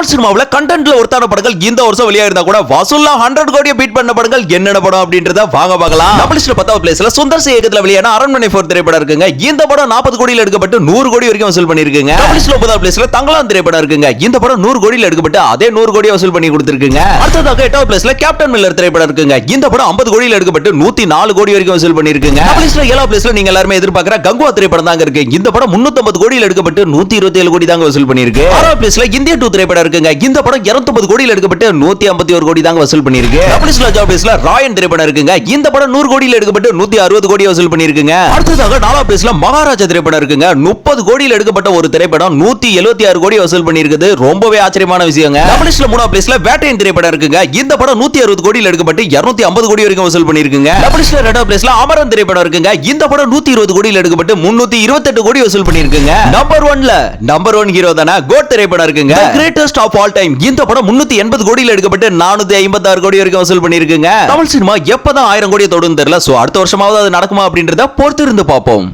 தமிழ் சினிமாவுல கண்டென்ட்ல ஒருத்தான படங்கள் இந்த வருஷம் வெளியா இருந்தா கூட வசூல்ல 100 கோடியை பீட் பண்ண படங்கள் என்னென்ன படம் அப்படின்றத வாங்க பார்க்கலாம். நம்ம லிஸ்ட்ல 10வது பிளேஸ்ல சுந்தர் சி இயக்கத்துல வெளியான அரண்மனை 4 திரைப்படம் இருக்குங்க. இந்த படம் 40 கோடியில எடுக்கப்பட்டு 100 கோடி வரைக்கும் வசூல் பண்ணிருக்குங்க. நம்ம லிஸ்ட்ல 9வது பிளேஸ்ல தங்கலான் திரைப்படம் இருக்குங்க. இந்த படம் 100 கோடியில எடுக்கப்பட்டு அதே 100 கோடி வசூல் பண்ணி கொடுத்திருக்குங்க. அடுத்ததாக 8வது பிளேஸ்ல கேப்டன் மில்லர் திரைப்படம் இருக்குங்க. இந்த படம் 50 கோடியில எடுக்கப்பட்டு 104 கோடி வரைக்கும் வசூல் பண்ணிருக்குங்க. நம்ம லிஸ்ட்ல 7வது பிளேஸ்ல நீங்க எல்லாரும் எதிர்பார்க்கிற கங்குவா திரைப்படம் தாங்க இருக்கு. இந்த படம் 350 கோடியில எடுக்கப்பட்டு 127 கோடி தாங்க வசூல் பண்ணிருக்கு. 6வது பிளேஸ்ல இந்தியா 2 திரைப்படம் இருக்குங்க. இந்த படம் 250 கோடியில எடுக்கப்பட்டு 151 கோடி தாங்க வசூல் பண்ணிருக்கு. டபுள்ஸ்ல ஜாப்ஸ்ல ராயன் திரைப்படம் இருக்குங்க. இந்த படம் 100 கோடியில எடுக்கப்பட்டு 160 கோடி வசூல் பண்ணிருக்குங்க. அடுத்ததாக 4வது பிளேஸ்ல மகாராஜா திரைப்படம் இருக்குங்க. 30 கோடியில எடுக்கப்பட்ட ஒரு திரைப்படம் 176 கோடி வசூல் பண்ணிருக்குது. ரொம்பவே ஆச்சரியமான விஷயங்க. டபுள்ஸ்ல 3வது பிளேஸ்ல வேட்டையன் திரைப்படம் இருக்குங்க. இந்த படம் 160 கோடியில எடுக்கப்பட்டு 250 கோடி வரைக்கும் வசூல் பண்ணிருக்குங்க. டபுள்ஸ்ல 2வது பிளேஸ்ல அமரன் திரைப்படம் இருக்குங்க. இந்த படம் 120 கோடியில எடுக்கப்பட்டு 328 கோடி வசூல் பண்ணிருக்குங்க. நம்பர் 1 ஹீரோ தான கோட் திரைப்படம் இருக்குங்க. The greatest of all time. இந்த படம் 380 கோடியில எடுக்கப்பட்டு 456 கோடி வரைக்கும் வசூல் பண்ணிருக்குங்க. தமிழ் சினிமா எப்பதான் 1000 கோடியை தொடுன்னு தெரியல. சோ அடுத்த வருஷமாவது அது நடக்குமா அப்படின்றத பொறுத்து இருந்து பார்ப்போம்.